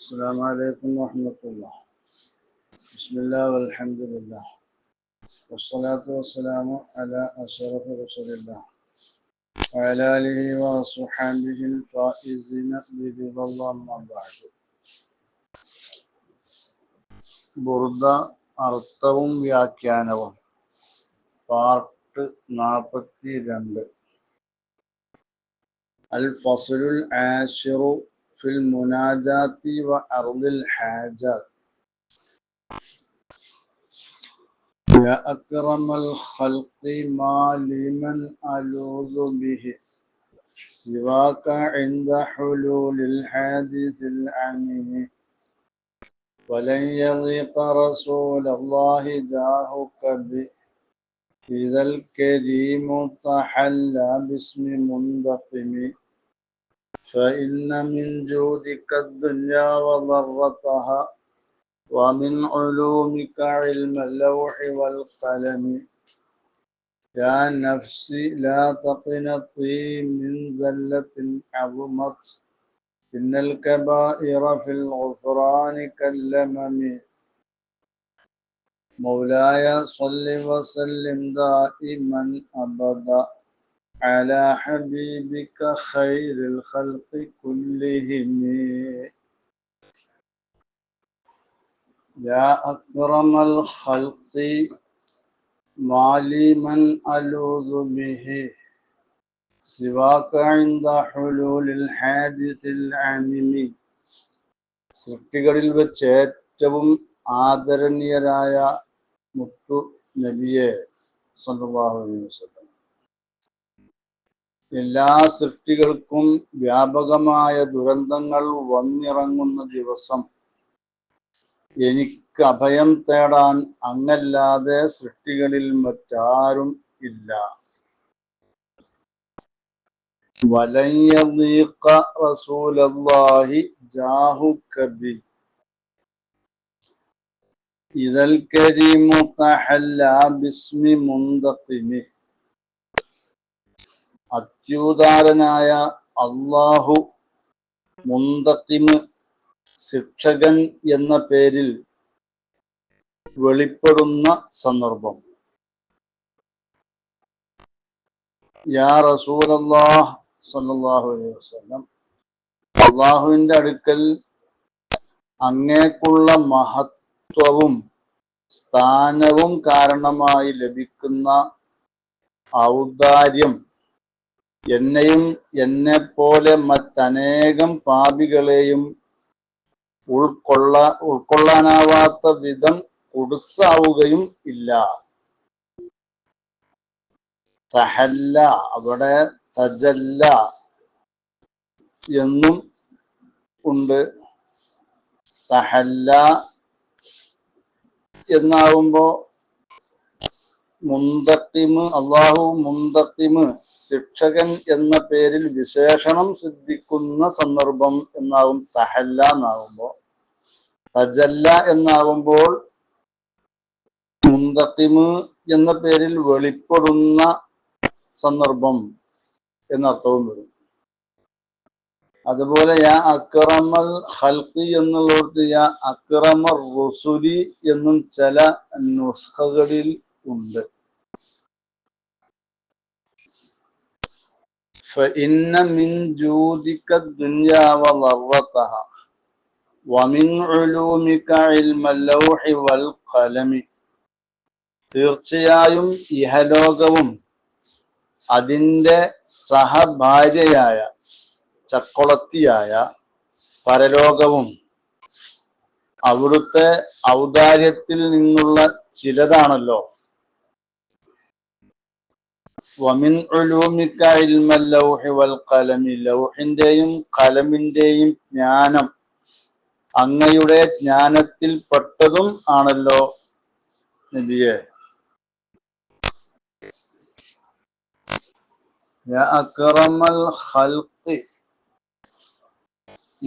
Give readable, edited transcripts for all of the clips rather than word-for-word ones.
السلام عليكم ورحمة الله. بسم الله والحمد لله والصلاة والسلام على أشرف رسول الله وعلى آله وصحبه الفائزين برضا الله. أما بعد. ബുർദ അർത്ഥവും വ്യാഖ്യാനവും പാർട്ട് 42. അൽ ഫസ്ലുൽ ആശിറു ഫിൽ മുനാജാത്തി വ അർദിൽ ഹാജാത്ത്. يا أكرم الخلق ما لمن ألوذ به سواك عند حلول الحادث العميم ولن يضيق رسول الله جاهك به إذا الكريم تحلى باسم منتقم فإن من جودك الدنيا وضرتها ومن علومك علم اللوح والقلم يا نفسي لا تقنطي من زلة عظمت إن الكبائر في الغفران كاللمم مولاي صل وسلم دائما أبدا على حبيبك خير الخلق كلهم يا أكرم الخلق ما لي من ألوذ به سواك عند حلول الحادث العميم. സൃഷ്ടികളിൽ വെച്ച് ഏറ്റവും ആദരണീയരായ മുത്തു നബിയെ സല്ലല്ലാഹു അലൈഹി വസല്ലം, എല്ലാ സൃഷ്ടികൾക്കും വ്യാപകമായ ദുരന്തങ്ങൾ വന്നിറങ്ങുന്ന ദിവസം എനിക്ക് അഭയം തേടാൻ അങ്ങല്ലാതെ സൃഷ്ടികളിൽ മറ്റാരും ഇല്ല. വലൻ യദീഖ റസൂലല്ലാഹി ജാഹുക ബി ഇദൽ കരീമു തഹല്ലാ ബിസ്മി മുന്തഖിമി. അത്യുദാരനായ അല്ലാഹു മുന്തഖിമ് ശിക്ഷകൻ എന്ന പേരിൽ വെളിപ്പെടുന്ന സന്ദർഭം. യാ റസൂലല്ലാഹ് സല്ലല്ലാഹു അലൈഹി വസല്ലം, അല്ലാഹുവിന്റെ അടുക്കൽ അങ്ങേക്കുള്ള മഹത്വവും സ്ഥാനവും കാരണമായി ലഭിക്കുന്ന ഔദാര്യം എന്നെയും എന്നെ പോലെ മറ്റനേകം പാപികളെയും ഉൾക്കൊള്ളാനാവാത്ത വിധം കുടുസാവുകയും ഇല്ല. തഹല്ല, അവിടെ തജല്ല എന്നും ഉണ്ട്. തഹല്ല എന്നാവുമ്പോ മുന്തഖിമ്, അള്ളാഹു മുന്തഖിമ് ശിക്ഷകൻ എന്ന പേരിൽ വിശേഷണം സിദ്ധിക്കുന്ന സന്ദർഭം എന്നാവും തഹല്ല എന്നാവുമ്പോ. തജല്ല എന്നാവുമ്പോൾ മുന്തഖിമ് എന്ന പേരിൽ വെളിപ്പെടുന്ന സന്ദർഭം എന്നർത്ഥവും വരും. അതുപോലെ യാ അക്രമൽ ഖൽഖി എന്നുള്ളടത്ത് യാ അക്രമർ റുസുലി എന്നും ചില നുസ്ഖകളിൽ ഉണ്ട്. فإن من جودك الدنيا وضرتها ومن علومك علم اللوح والقلم. തീർച്ചയായും ഇഹലോകവും അതിൻ്റെ സഹഭാര്യയായ ചക്കൊളത്തിയായ പരലോകവും അവിടുത്തെ ഔദാര്യത്തിൽ നിന്നുള്ള ചിലതാണല്ലോ. വമിൻ ഉലൂമിക ഇൽമൽ ലൗഹി വൽ ഖലമി, ലൗഹിന്റെയും ഖലമിന്റെയും ജ്ഞാനം അങ്ങയുടെ ജ്ഞാനത്തിൽ പെട്ടതും ആണല്ലോ നബിയെ. യാ അക്രമൽ ഖൽഖി,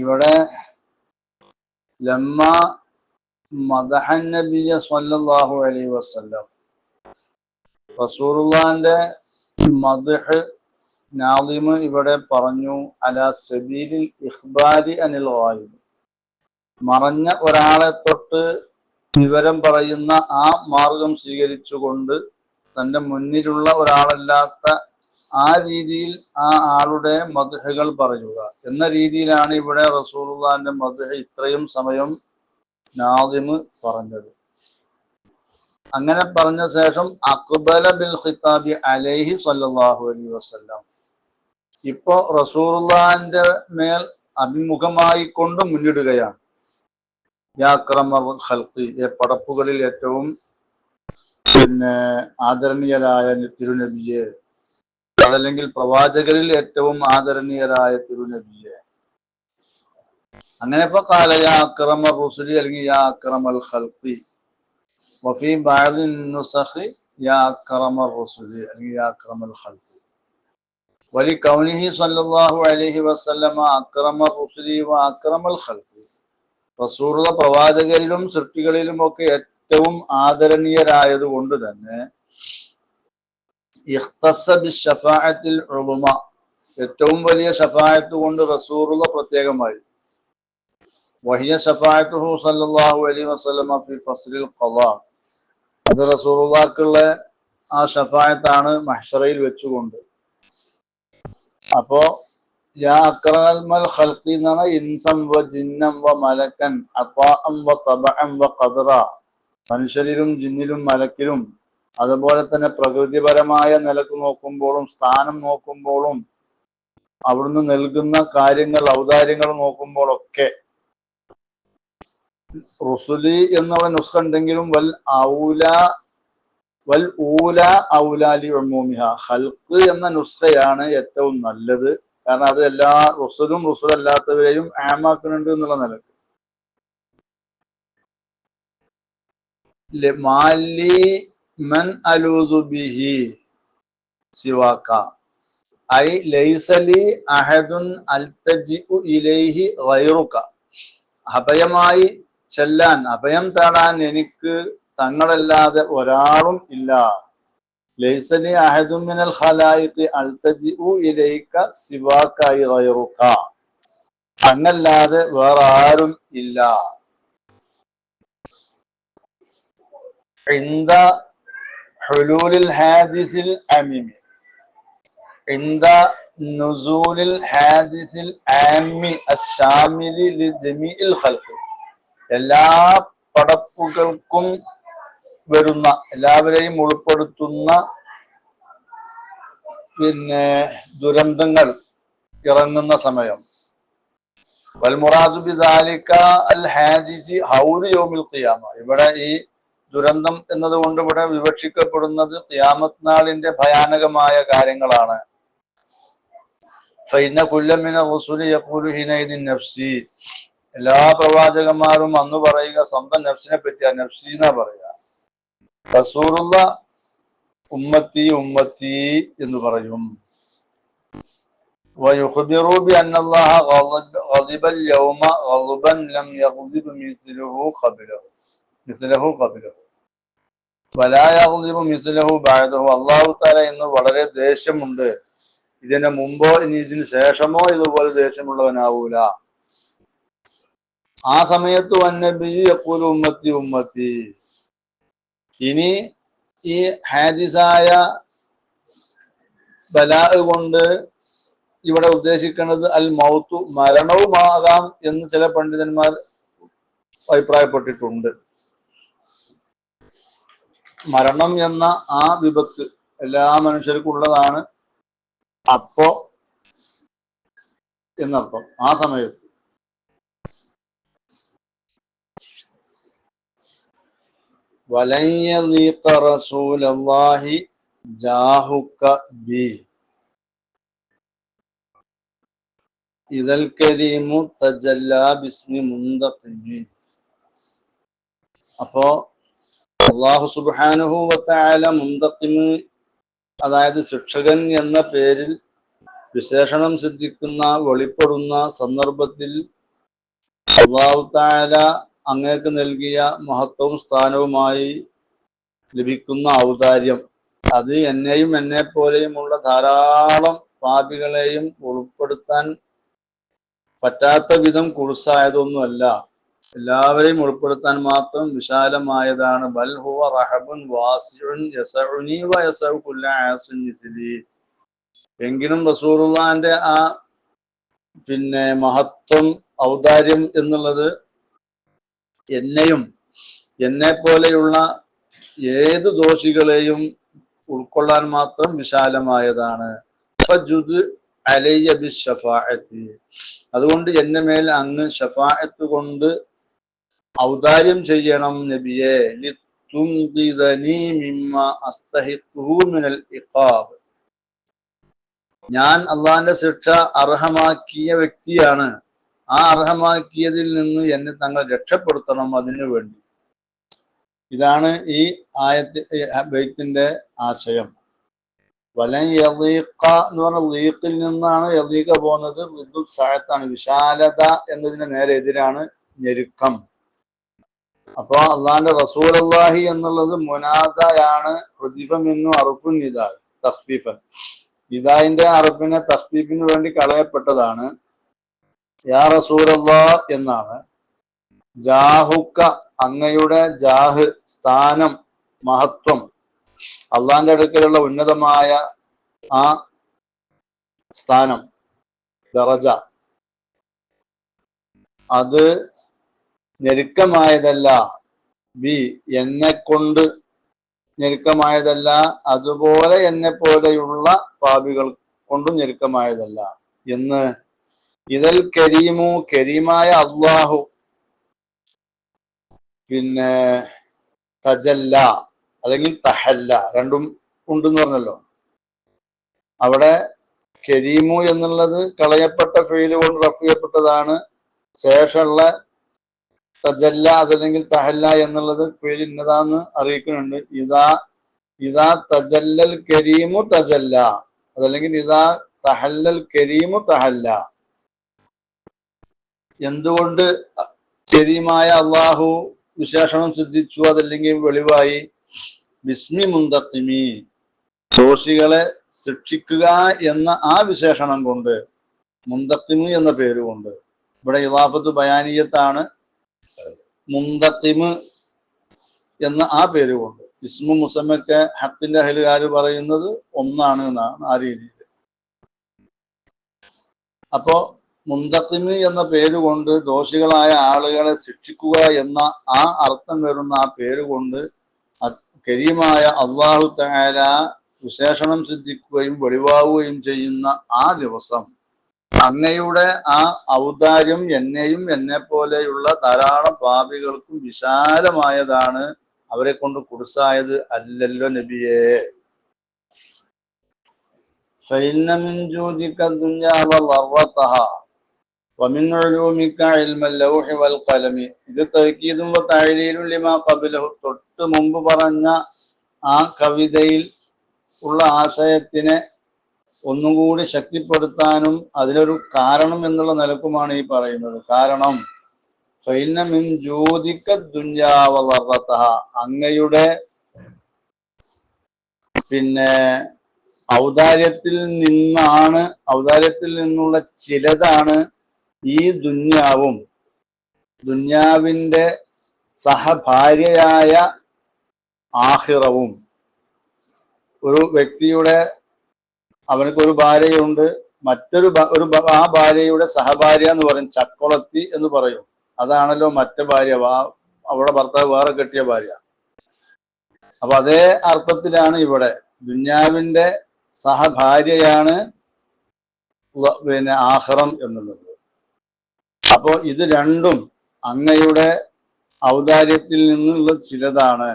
ഇവിടെ ലമ്മ മദഹൻ നബിയ സ്വല്ലല്ലാഹു അലൈഹി വസല്ലം, റസൂലുള്ളാഹിന്റെ മദ്ഹ് നാളിമ് ഇവിടെ പറഞ്ഞു അലാ സബീലിൽ ഇഖ്ബാരി അനിൽ ഗായിബ്, മറഞ്ഞ ഒരാളെ തൊട്ട് വിവരം പറയുന്ന ആ മാർഗം സ്വീകരിച്ചുകൊണ്ട് തന്റെ മുന്നിലുള്ള ഒരാളല്ലാത്ത ആ രീതിയിൽ ആ ആളുടെ മദ്ഹുകൾ പറയുക എന്ന രീതിയിലാണ് ഇവിടെ റസൂലുള്ളാഹിന്റെ മദ്ഹ് ഇത്രയും സമയം നാദിമ് പറഞ്ഞത്. അങ്ങനെ പറഞ്ഞ ശേഷം അഖ്ബല ബിൽ ഖിതാബി അലൈഹി സ്വല്ലല്ലാഹു അലൈഹി വസല്ലം, ഇപ്പോ റസൂലുള്ളാഹിന്റെ മേൽ അഭിമുഖമായി കൊണ്ട് മുന്നിടുകയാണ്. യാ അക്രമൽ ഖൽഖി, പടപ്പുകളിൽ ഏറ്റവും ആദരണീയരായ തിരുനബിയെ, അതല്ലെങ്കിൽ പ്രവാചകരിൽ ഏറ്റവും ആദരണീയരായ തിരുനബിയെ. അങ്ങനെ ഇപ്പൊ കാല യാ അക്രമ റുസുലി അല്ലെങ്കിൽ യാ അക്രമൽ ഖൽഖി, വഫീ ബഅദി നുസഖി യാ അക്രമ റുസുലി അല്ലെങ്കിൽ യാ അക്രമൽ ഖൽഖി. വലി കൗനിഹി സ്വല്ലല്ലാഹു അലൈഹി വസല്ലമ അക്രമ റുസുലി വ അക്രമൽ ഖൽഖി, റസൂലുള്ള പ്രവാചകരിലും സൃഷ്ടികളിലും ഒക്കെ ഏറ്റവും ആദരണീയരായത് കൊണ്ട് തന്നെ ഇഖ്തസ്സ ബിശ്ശഫാഅത്തിൽ ഉളുമ, ഏറ്റവും വലിയ ശഫാഅത്ത് കൊണ്ട് റസൂലുള്ള പ്രത്യേകമായി. വഹിയ ശഫാഅത്തുഹു സ്വല്ലല്ലാഹു അലൈഹി വസല്ലമ ഫി ഫസ്ലിൽ ഖളാ, അത് റസൂലുള്ളാഹിക്കുള്ള ആ ശഫാഅത്താണ് മഹ്ശറയിൽ വെച്ചുകൊണ്ട്. അപ്പോ യാ അക്രമൽ ഖൽഖി എന്നാണ് ഇൻസം വ ജിന്നം വ മലക്കൻ അതാഅം വ തബഅം വ ഖദറ, മനുഷ്യരിലും ജിന്നിലും മലക്കിലും അതുപോലെ തന്നെ പ്രകൃതിപരമായ നിലക്ക് നോക്കുമ്പോഴും സ്ഥാനം നോക്കുമ്പോഴും അവിടുന്ന് നൽകുന്ന കാര്യങ്ങൾ ഔദാര്യങ്ങൾ നോക്കുമ്പോഴൊക്കെ റുസുലി എന്നുള്ള നുസ്ഖ ഉണ്ടെങ്കിലും വൽ ഊല ഔലാലി ഉമൂമിഹ, ഖൽഖ് എന്ന നുസ്ഖയാണ് ഏറ്റവും നല്ലത്. കാരണം അത് എല്ലാ റുസുലല്ലാത്തവരെയും ആമാക്കുന്നുണ്ട് എന്നുള്ള നിലക്ക്. മാലി മൻ അലൂദു ബിഹി സിവാക, ഐ ലൈസലി അഹദുൻ അൽതജിഉ ഇലൈഹി ഗൈറുക, അഭയമായി ചെല്ലാൻ അഭയം തേടാൻ എനിക്ക് തങ്ങളല്ലാതെ ഒരാളും ഇല്ല. ലൈസലി അഹദുൻ മിനൽ ഖലായിഖി അൽതജിഉ ഇലൈക സിവാക ഗൈറുക, തന്നല്ലാതെ വേറെ ആരും ഇല്ല. ഇന്ദ ഹുലൂലിൽ ഹാദിസിൽ അമീമി, ഇന്ദ നുസൂലിൽ ഹാദിസിൽ ആമി അശ്ശാമിലി ലിജമീഇൽ ഖൽഖ്, എല്ലാ പടപ്പുകൾക്കും വരുന്ന, എല്ലാവരെയും ഉൾപ്പെടുത്തുന്ന ദുരന്തങ്ങൾ ഇറങ്ങുന്ന സമയം. വൽ മുറാദു ബിദാലിക അൽ ഹാദിസി ഹൗലു യൗമിൽ ഖിയാമ, ഇവിടെ ഈ ദുരന്തം എന്നതുകൊണ്ട് ഇവിടെ വിവക്ഷിക്കപ്പെടുന്നത് ഖിയാമത്ത് നാളിന്റെ ഭയാനകമായ കാര്യങ്ങളാണ്. ഫഇന്ന കുല്ല മിന റസൂലി യഖൂലു ഹിനൈദിൻ നഫ്സി, എല്ലാ പ്രവാചകന്മാരും അന്ന് പറയുക സ്വന്തം നഫ്സിനെ പറ്റിയാ, നഫ്സി എന്നാ പറയുക. റസൂലുള്ള ഉമ്മത്തി ഉമ്മത്തി എന്ന് പറയും. വയുഖ്ബിറു ബിഅന്നല്ലാഹ ഗളിബൽ യൗമ ഗൾബൻ ലം യഗ്ളിബ് മിസ്ലഹു ഖബലഹു വലാ യഗ്ളിബു മിസ്ലഹു ബഅദഹു, അല്ലാഹു തആല ഇന്ന് വളരെ ദേഷ്യമുണ്ട്, ഇതിന് മുമ്പോ ഇനി ഇതിന് ശേഷമോ ഇതുപോലെ ദേഷ്യമുള്ളവനാവൂല. ആ സമയത്ത് വന്നബി യഖൂലു ഉമ്മത്തി ഉമ്മത്തി. ഇനി ഈ ഹാദിസായ ബലാ കൊണ്ട് ഇവിടെ ഉദ്ദേശിക്കുന്നത് അൽ മൗത്തു, മരണവുമാകാം എന്ന് ചില പണ്ഡിതന്മാർ അഭിപ്രായപ്പെട്ടിട്ടുണ്ട്. മരണം എന്ന ആ വിപത്ത് എല്ലാ മനുഷ്യർക്കും ഉള്ളതാണ് അപ്പോ എന്നർത്ഥം. ആ സമയത്ത് വലൻ യളീഖ റസൂലല്ലാഹി ജാഹുക ബി ഇദൽ കരീമു തജല്ലാ ബിസ്മി മുന്തഖിമി. അപ്പോ അല്ലാഹു സുബ്ഹാനഹു വ തആല മുന്തഖിമ്, അതായത് ശിക്ഷകൻ എന്ന പേരിൽ വിശേഷണം സിദ്ധിക്കുന്ന വെളിപ്പെടുന്ന സന്ദർഭത്തിൽ അല്ലാഹു തആല അങ്ങേക്ക് നൽകിയ മഹത്വവും സ്ഥാനവുമായി ലഭിക്കുന്ന ഔദാര്യം, അത് എന്നെയും എന്നെ പോലെയുമുള്ള ധാരാളം പാപികളെയും ഉൾപ്പെടുത്താൻ പറ്റാത്ത വിധം കുറുസായതൊന്നുമല്ല. എല്ലാവരെയും ഉൾപ്പെടുത്താൻ മാത്രം വിശാലമായതാണ്. ബൽ ഹുവ റഹബുൻ വാസിഉൻ യസഉനി വ യസഉ കുല്ല ആസിൻ മിസ്ലി. എങ്കിലും റസൂലുള്ളാഹിന്റെ ആ മഹത്വം, ഔദാര്യം എന്നുള്ളത് എന്നെയും എന്നെ പോലെയുള്ള ഏത് ദോഷികളെയും ഉൾക്കൊള്ളാൻ മാത്രം വിശാലമായതാണ്. അലയ്യ ബിശ്ശഫാഅത്തി, അതുകൊണ്ട് എന്നെ മേൽ അങ്ങ് ഷഫാഅത്ത് കൊണ്ട് ഔദാര്യം ചെയ്യണം നബിയെ. ലിതുൻഖിദനി മിമ്മ അസ്തഹിഖുഹു മിനൽ ഇഖാബ്, ഞാൻ അള്ളാഹിന്റെ ശിക്ഷ അർഹമാക്കിയ വ്യക്തിയാണ്. ആ അർഹമാക്കിയതിൽ നിന്ന് എന്നെ തങ്ങൾ രക്ഷപ്പെടുത്തണം, അതിനു വേണ്ടി. ഇതാണ് ഈ ബൈത്തിന്റെ ആശയം. വലൻ യളീഖ എന്ന് പറഞ്ഞ ലീഖിൽ നിന്നാണ് യളീഖ പോകുന്നത്. ലിദ്ദുൽ സഅത്താണ്, വിശാലത എന്നതിന് നേരെ എതിരാണ് ഞെരുക്കം. അപ്പൊ അള്ളാഹിന്റെ റസൂലുള്ളാഹി എന്നുള്ളത് മുനാദയാണ്. ഹുദിഫ മിന്നു അർഫുൻ നിദാ തഖ്ഫീഫൻ, നിദായിന്റെ അർഫിനെ തഖ്ഫീഫിന് വേണ്ടി കളയപ്പെട്ടതാണ്. യാ റസൂലല്ലാഹ് എന്നാണ്. ജാഹുക്ക, അങ്ങയുടെ ജാഹ്, സ്ഥാനം, മഹത്വം, അള്ളാന്റെ അടുക്കലുള്ള ഉന്നതമായ ആ സ്ഥാനം, ദറജ, അത് ഞെരുക്കമായതല്ല. ബി, എന്നെ കൊണ്ട് ഞെരുക്കമായതല്ല, അതുപോലെ എന്നെ പോലെയുള്ള പാപികൾ കൊണ്ടും ഞെരുക്കമായതല്ല എന്ന്. ഇതൽ കരീമു, കരീമായ അള്ളാഹു തജല്ല അല്ലെങ്കിൽ തഹല്ല, രണ്ടും ഉണ്ടെന്ന് പറഞ്ഞല്ലോ. അവിടെ കരീമു എന്നുള്ളത് കളയപ്പെട്ട ഫീല് കൊണ്ട് റഫ് ചെയ്യപ്പെട്ടതാണ്. ശേഷമുള്ള തജല്ല അതല്ലെങ്കിൽ തഹല്ല എന്നുള്ളത് ഫീൽ ഇന്നതാന്ന് അറിയിക്കുന്നുണ്ട്. ഇതാ തജല്ലൽ കരീമു തജല്ല, അതല്ലെങ്കിൽ ഇതാ തഹല്ലൽ കരീമു തഹല്ല. എന്തുകൊണ്ട് കരീമായ അള്ളാഹു വിശേഷണം സിദ്ധിച്ചു, അതല്ലെങ്കിൽ വെളിവായി? ബിസ്മി മുന്തഖിമി, ദോഷികളെ ശിക്ഷിക്കുക എന്ന ആ വിശേഷണം കൊണ്ട്, മുന്തഖിമ് എന്ന പേരുകൊണ്ട്. ഇവിടെ ഇളാഫത്ത് ബയാനിയത്താണ്. മുന്തഖിമ് എന്ന ആ പേരുകൊണ്ട്. ഇസ്മു മുസമ്മക്ക് ഹക്കിന്റെ അഹ്ലുകാര് പറയുന്നത് ഒന്നാണ് എന്നാണ് ആ രീതിയിൽ. അപ്പോ മുന്തഖിമ് എന്ന പേരുകൊണ്ട് ദോഷികളായ ആളുകളെ ശിക്ഷിക്കുക എന്ന ആ അർത്ഥം വരുന്ന ആ പേരുകൊണ്ട് കരീമായ അല്ലാഹു തആല വിശേഷണം സിദ്ധിക്കുകയും വെളിവാവുകയും ചെയ്യുന്ന ആ ദിവസം അങ്ങയുടെ ആ ഔദാര്യം എന്നെയും എന്നെ പോലെയുള്ള ധാരാളം പാപികൾക്കും വിശാലമായതാണ്, അവരെ കൊണ്ട് കുടുസായത് അല്ലല്ലോ നബിയേ. فإن من جودك الدنيا وضرتها ومن علومك علم اللوح والقلم. ഇത് തഅക്കീദും വതഅലീലും ലിമാ ഖബലഹു, തൊട്ട് മുമ്പ് പറഞ്ഞ ആ കവിതയിൽ ഉള്ള ആശയത്തിനെ ഒന്നുകൂടി ശക്തിപ്പെടുത്താനും അതിനൊരു കാരണം എന്നുള്ള നിലക്കുമാണ് ഈ പറയുന്നത്. കാരണം ഫഇന്ന മിൻ ജൂദിക ദുനിയാ വളറതഹ, അങ്ങയുടെ ഔദാര്യത്തിൽ നിന്നുള്ള ചിലതാണ് ഈ ദുന്യാവും ദുന്യാവിന്റെ സഹഭാര്യയായ ആഖിറവും. ഒരു വ്യക്തിയുടെ അവനക്കൊരു ഭാര്യയുണ്ട്, മറ്റൊരു ആ ഭാര്യയുടെ സഹഭാര്യ എന്ന് പറയും, ചക്കുളത്തി എന്ന് പറയും. അതാണല്ലോ മറ്റു ഭാര്യ, അവിടെ ഭർത്താവ് വേറെ കെട്ടിയ ഭാര്യ. അപ്പൊ അതേ അർത്ഥത്തിലാണ് ഇവിടെ ദുന്യാവിന്റെ സഹഭാര്യയാണ് ആഖിറം എന്നുള്ളത്. അപ്പോ ഇത് രണ്ടും അങ്ങയുടെ ഔദാര്യത്തിൽ നിന്നുള്ള ചിലതാണ്.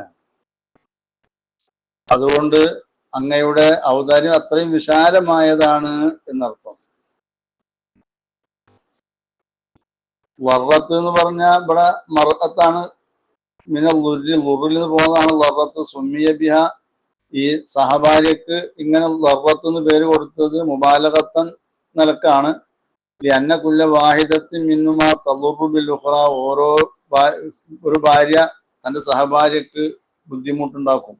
അതുകൊണ്ട് അങ്ങയുടെ ഔദാര്യം അത്രയും വിശാലമായതാണ് എന്നർത്ഥം. ലറത്ത് എന്ന് പറഞ്ഞാൽ ഇവിടെ മറത്താണ്, ലുറിൽ നിന്ന് പോകുന്നതാണ് ലറത്ത്. സുമ്മിയ ബിഹ, ഈ സഹഭാര്യക്ക് ഇങ്ങനെ ലറത്ത് എന്ന് പേര് കൊടുത്തത് മുബാലഗത്തൻ നിലക്കാണ്. അന്ന കുല്ല വാഹിദത്തിൻ മിന്നുമാ തളുറു ബിൽ ഉഖ്റ, ഒരു ഭാര്യ തന്റെ സഹഭാര്യക്ക് ബുദ്ധിമുട്ടുണ്ടാക്കും,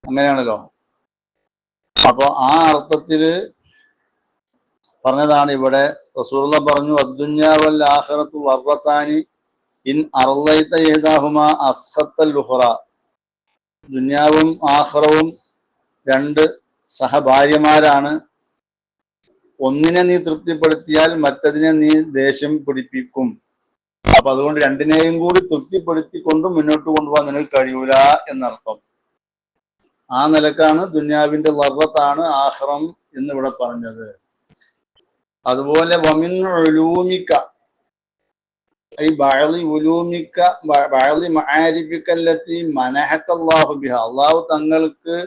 അങ്ങനെയാണല്ലോ. അപ്പൊ ആ അർത്ഥത്തില് പറഞ്ഞതാണ് ഇവിടെ. റസൂലുള്ളാഹി പറഞ്ഞു അദ്ദുന്യാ വൽ ആഖിറത്തു വർറത്താനി, ഇൻ അർളൈത ഇഹ്ദാഹുമാ അസ്ഖത്തൽ ഉഖറ, ദുനിയാവും ആഖിറവും രണ്ട് സഹഭാര്യമാരാണ്. ഒന്നിനെ നീ തൃപ്തിപ്പെടുത്തിയാൽ മറ്റതിനെ നീ ദേഷ്യം പിടിപ്പിക്കും. അപ്പൊ അതുകൊണ്ട് രണ്ടിനെയും കൂടി തൃപ്തിപ്പെടുത്തിക്കൊണ്ട് മുന്നോട്ട് കൊണ്ടുപോകാൻ നിനക്ക് കഴിയൂല എന്നർത്ഥം. ആ നിലക്കാണ് ദുനിയാവിന്റെ ലർറത്താണ് ആഖിറം എന്നിവിടെ പറഞ്ഞത്. അതുപോലെ വമിൻ ഉലൂമിക ഐ ബഅളി ഉലൂമിക ബഅളി മആരിഫിക അല്ലതി മനഹക അല്ലാഹു ബിഹ, അല്ലാഹു തങ്ങൾക്ക്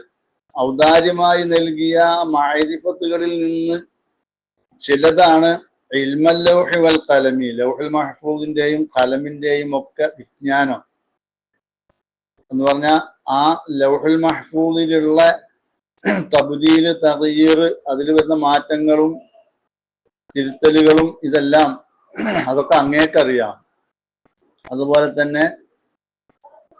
ഔദാര്യമായി നൽകിയ മഅരിഫത്തുകളിൽ നിന്ന് ചിലതാണ് ഇൽമൽ ലൗഹി വൽ ഖലമി, ലൗഹുൽ മഹ്ഫൂദിന്റെയും ഖലമിന്റെയും ഒക്കെ വിജ്ഞാനം എന്ന് പറഞ്ഞാൽ ആ ലൗഹുൽ മഹ്ഫൂദിലുള്ള തബ്ദീൽ തഗ്യീർ, അതിൽ വരുന്ന മാറ്റങ്ങളും തിരുത്തലുകളും ഇതെല്ലാം അതൊക്കെ അങ്ങേക്കറിയാം. അതുപോലെ തന്നെ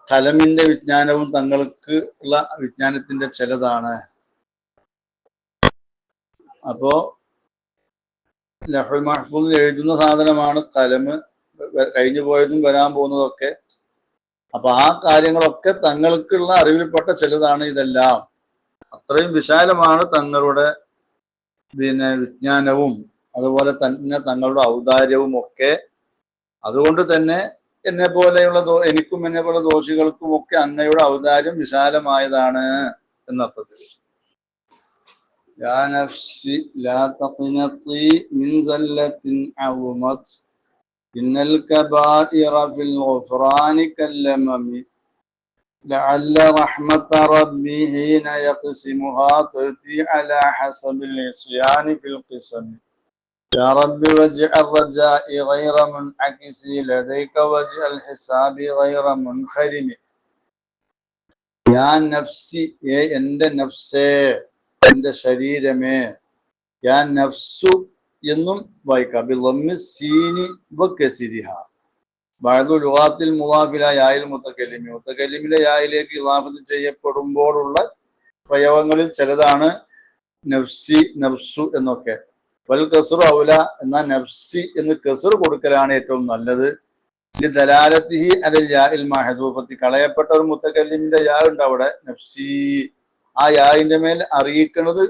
ഖലമിന്റെ വിജ്ഞാനവും തങ്ങൾക്ക് ഉള്ള വിജ്ഞാനത്തിന്റെ ചിലതാണ്. അപ്പോ ലൗഹുൽ മഹ്ഫൂദിൽ എഴുതുന്ന സാധനമാണ് ഖലം, കഴിഞ്ഞു പോയതും വരാൻ പോകുന്നതൊക്കെ. അപ്പൊ ആ കാര്യങ്ങളൊക്കെ തങ്ങൾക്കുള്ള അറിവിൽപ്പെട്ട ചിലതാണ് ഇതെല്ലാം. അത്രയും വിശാലമാണ് തങ്ങളുടെ വിജ്ഞാനവും അതുപോലെ തന്നെ തങ്ങളുടെ ഔദാര്യവും ഒക്കെ. അതുകൊണ്ട് തന്നെ എനിക്കും എന്നെ പോലെ ദോഷികൾക്കും ഒക്കെ അങ്ങയുടെ ഔദാര്യം വിശാലമായതാണ് എന്നർത്ഥത്തിൽ. യാ നഫ്സി ലാ തഖ്നതി മിൻ സല്ലത്തിൻ അവുമത് ഇന്നൽ കബായിറ ഫിൽ ഗുഫ്റാനി കല്ലമമി ലഅല്ല റഹ്മത റബ്ബി ഹീന യഖ്സിമുഹാ തഅതി അലാ ഹസബിൽ ഇസ്യാനി ഫിൽ ഖിസമി യാ റബ്ബി വജ്അൽ റജാഇ ഗൈറ മുൻഅകിസി ലദൈക വജ്അൽ ഹിസാബി ഗൈറ മുൻഖരിമി. യാ നഫ്സി, എന്റെ നഫ്സേ, എന്റെ ശരീരമേ. യാ നഫ്സു എന്നും വായിക്കാം. ബിളമ്മി സീനി വകസിരിഹ. ബഅദു ലുഗാത്തിൽ മുളാഫില യായിൽ മുതകല്ലിമി, മുതകല്ലിമിലെ യായിലേക്ക് ഇളാഫത്ത് ചെയ്യപ്പെടുമ്പോഴുള്ള പ്രയോഗങ്ങളിൽ ചിലതാണ് നഫ്സി നഫ്സു എന്നൊക്കെ. വൽ കസ്റു ഔല, എന്നാൽ നഫ്സി എന്ന് കസ്ർ കൊടുക്കലാണ് ഏറ്റവും നല്ലത്. ദലാലത്തിഹി അലൽ യാഇൽ മഹദൂഫത്തി, കളയപ്പെട്ട ഒരു മുതകല്ലിമിന്റെ യാ ഉണ്ട് അവിടെ, നഫ്സി, ആ യായിന്റെ മേൽ അറിയിക്കുന്നത്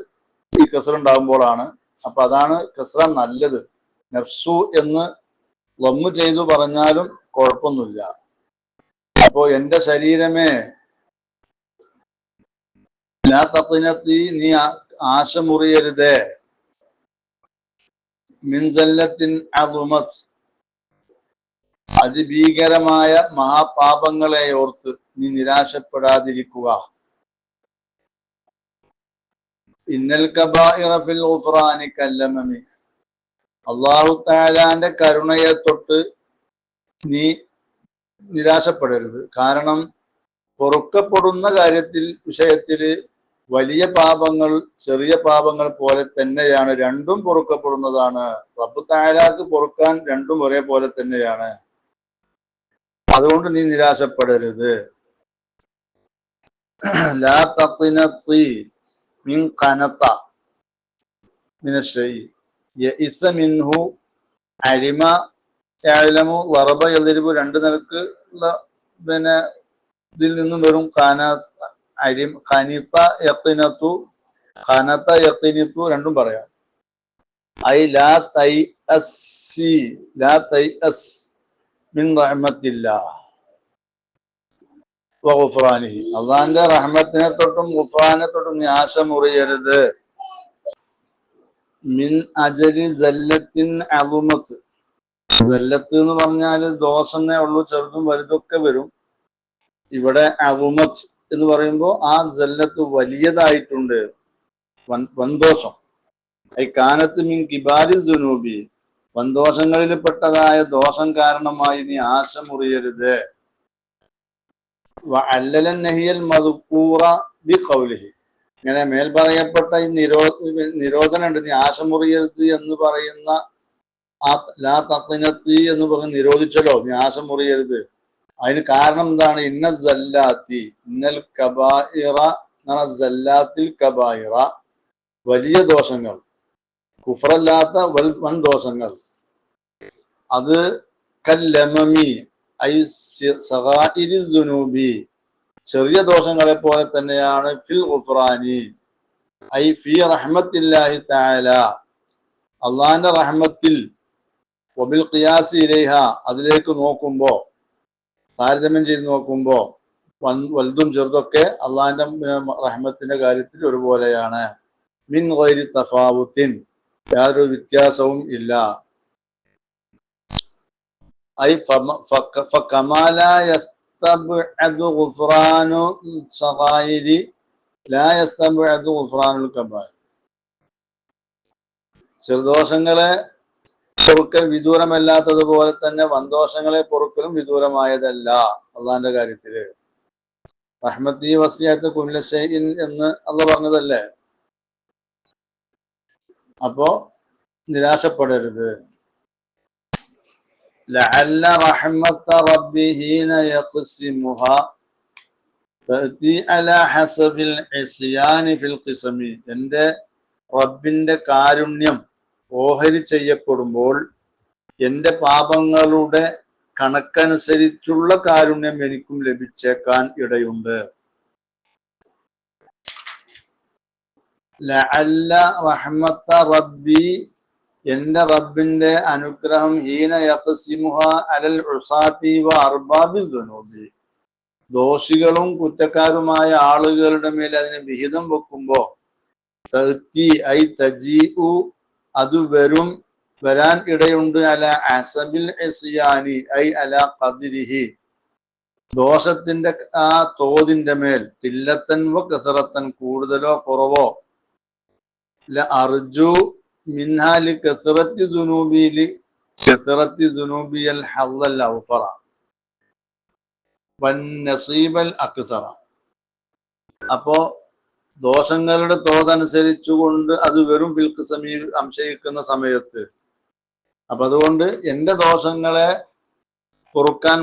ഈ കസ്ർ ഉണ്ടാകുമ്പോഴാണ്. അപ്പൊ അതാണ് കസ്ര നല്ലത്. നഫ്സു എന്ന് ലമ്മു ചെയ്തു പറഞ്ഞാലും കുഴപ്പമൊന്നുമില്ല. അപ്പോ എന്റെ ശരീരമേ, ലാ തഖ്നതി, നീ ആശ മുറിയരുതേ, മിൻ സല്ലത്തിൻ അദുമത്, അതിഭീകരമായ മഹാപാപങ്ങളെ ഓർത്ത് നീ നിരാശപ്പെടാതിരിക്കുക. ഇന്നൽ കബായിറ ഫിൽ ഗുഫ്റാനി കല്ലമമി, അല്ലാഹു തആലാന്റെ കരുണയെ തൊട്ട് നീ നിരാശപ്പെടരുത്. കാരണം പൊറുക്കപ്പെടുന്ന വിഷയത്തില് വലിയ പാപങ്ങൾ ചെറിയ പാപങ്ങൾ പോലെ തന്നെയാണ്, രണ്ടും പൊറുക്കപ്പെടുന്നതാണ്. റബ്ബ് തആലാക്ക് പൊറുക്കാൻ രണ്ടും ഒരേപോലെ തന്നെയാണ്. അതുകൊണ്ട് നീ നിരാശപ്പെടരുത്. ലാ തഖ്നതി മിൻ ഖനത മിന ശൈഇ യഇസ മിൻഹു അലിമ യഅലമു വറബ യദ്രിബു, രണ്ട് നിലക്ക് ഉള്ള ഇതിൽ നിന്നും വരും. ഖനിത യഖ്നതു, ഖനത യഖ്നിതു രണ്ടും പറയാം. ഐ ലാ തൈഅസ്സി, ലാ തൈഅസ് മിൻ റഹ്മത്തില്ലാഹ് വഗുഫ്റാനിഹി, അള്ളാന്റെ റഹ്മത്തിനെ തൊട്ടും ഗുഫ്റാനെ തൊട്ടും നീ ആശ മുറിയരുത്. മിൻ അജലി സല്ലത്തിൻ അളുമത്ത്, സല്ലത്ത് എന്ന് പറഞ്ഞാല് ദോഷമേ ഉള്ളൂ, ചെറുതും വലുതൊക്കെ വരും. ഇവിടെ അളുമത്ത് എന്ന് പറയുമ്പോൾ ആ സല്ലത്ത് വലിയതായിട്ടുണ്ട്, വൻദോഷം. ഐ കാനത്ത് മിൻ കിബാരി ദുനൂബി, വൻദോഷങ്ങളിൽ പെട്ടതായ ദോഷം കാരണമായി നീ ആശ മുറിയരുത്. വഅല്ലലൻ നഹിയൽ മദ്കൂറ ബിഖൗലിഹി, ഇങ്ങനെ മേൽ പറയപ്പെട്ട ഈ നിരോധനം ഉണ്ട്, നീ ആശ മുറിയരുത് എന്ന് പറയുന്ന ആ ലാ തഖ്നതി എന്ന് പറഞ്ഞ് നിരോധിച്ചല്ലോ, നീ ആശ മുറിയരുത്. അതിന് കാരണം എന്താണ്? ഇന്ന സല്ലാത്തി ഇന്നൽ കബായിറ, സല്ലാത്തിൽ കബായിറ, വലിയ ദോഷങ്ങൾ, കുഫറല്ലാത്ത വൻ ദോഷങ്ങൾ, അത് കല്ലമമി ഐ സഗായിരി ദുനൂബി, ചെറിയ ദോഷങ്ങളെ പോലെ തന്നെയാണ് ഫിൽ ഗുഫ്റാനി ഐ ഫി റഹ്മത്തില്ലാഹി തആല, അള്ളാഹിന്റെ റഹ്മത്തിൽ, വബിൽ ഖിയാസി ഇലൈഹ, അതിലേക്ക് നോക്കുമ്പോ, താരതമ്യം ചെയ്ത് നോക്കുമ്പോ വലുതും ചെറുതൊക്കെ അള്ളാഹിന്റെ റഹ്മത്തിന്റെ കാര്യത്തിൽ ഒരുപോലെയാണ്. മിൻ ഗൈരി തഫാവുത്തിൻ, യാതൊരു വ്യത്യാസവും ഇല്ല. ഐ ഫകമാ ലാ യസ്തബ്അദു ഗുഫ്റാനു സഗായിരി ലാ യസ്തബ്അദു ഗുഫ്റാനുൽ കബായിർ, ചെറുദോഷങ്ങളെ പൊറുക്കൽ വിദൂരമല്ലാത്തതുപോലെ തന്നെ വൻദോഷങ്ങളെ പൊറുക്കലും വിദൂരമായതല്ല അള്ളാഹിന്റെ കാര്യത്തില്. റഹ്മത്തി വസിയത്ത് കുല്ല ശൈഇൻ എന്ന് അള്ളാഹ് പറഞ്ഞതല്ലേ. അപ്പോ നിരാശപ്പെടരുത്. ലഅല്ല റഹ്മത്ത റബ്ബി ഹീന യഖ്സിമുഹാ തഅതി അലാ ഹസബിൽ ഇസ്യാനി ഫിൽ ഖിസ്മി, എൻ്റെ റബ്ബിന്റെ കാരുണ്യം ഓഹരി ചെയ്യപ്പെടുമ്പോൾ എൻ്റെ പാപങ്ങളുടെ കണക്കനുസരിച്ചുള്ള കാരുണ്യം എനിക്കും ലഭിച്ചേക്കാൻ ഇടയുണ്ട്. ലഅല്ല റഹ്മത്ത റബ്ബി, എൻ്റെ റബ്ബിന്റെ അനുഗ്രഹം, ഹീന യഖ്സിമുഹ അലൽ ഉസാതി വ അർബാബിൽ ദുനൂബി, ദോഷികളും കുറ്റക്കാരുമായ ആളുകളുടെ മേൽ അതിനെ വിഹിതം വെക്കുമ്പോ, തഅതി ഐ തജീഉ, അത് വരാൻ ഇടയുണ്ട്, അല അസബിൽ ഇസ്യാനി ഐ അല ഖദ്രിഹി, ദോഷത്തിന്റെ ആ തോതിന്റെ മേൽ, ഖില്ലത്തൻ വ കസറത്തൻ, കൂടുതലോ കുറവോ, അർജു മിൻഹാലി കസറത്തി ദുനൂബിലി കസറത്തി ദുനൂബിയൽ ഹല്ലൽ ഔഫറ വൻ നസീബൽ അക്സറ. അപ്പോ ദോഷങ്ങളുടെ തോതനുസരിച്ചുകൊണ്ട് അത് വെറും ഫിൽക്ക് സംശയിക്കുന്ന സമയത്ത്, അപ്പൊ അതുകൊണ്ട് എൻ്റെ ദോഷങ്ങളെ പൊറുക്കാൻ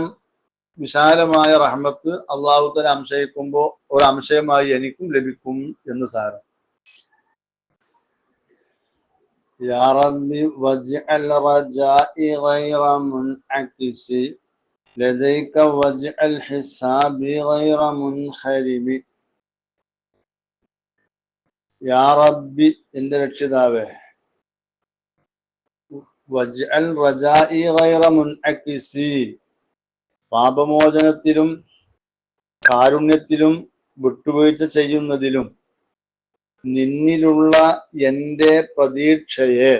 വിശാലമായ റഹ്മത്ത് അള്ളാഹു തആല അംശയിക്കുമ്പോൾ ഒരു അംശയമായി എനിക്കും ലഭിക്കും എന്ന് സാരം. യാ റബ്ബി വജ്അൽ റജാഇ ഗൈറ മുൻഅകിസി ലദൈക വജ്അൽ ഹിസാബി ഗൈറ മുൻഖരിബി. യാ റബ്ബി, എൻ്റെ രക്ഷിതാവേ, വജ്അൽ റജാഇ ഗൈറ മുൻഅകിസി, പാപമോചനത്തിലും കാരുണ്യത്തിലും വിട്ടുവീഴ്ച ചെയ്യുന്നതിലും നിന്നിലുള്ള എൻ്റെ പ്രതീക്ഷയെ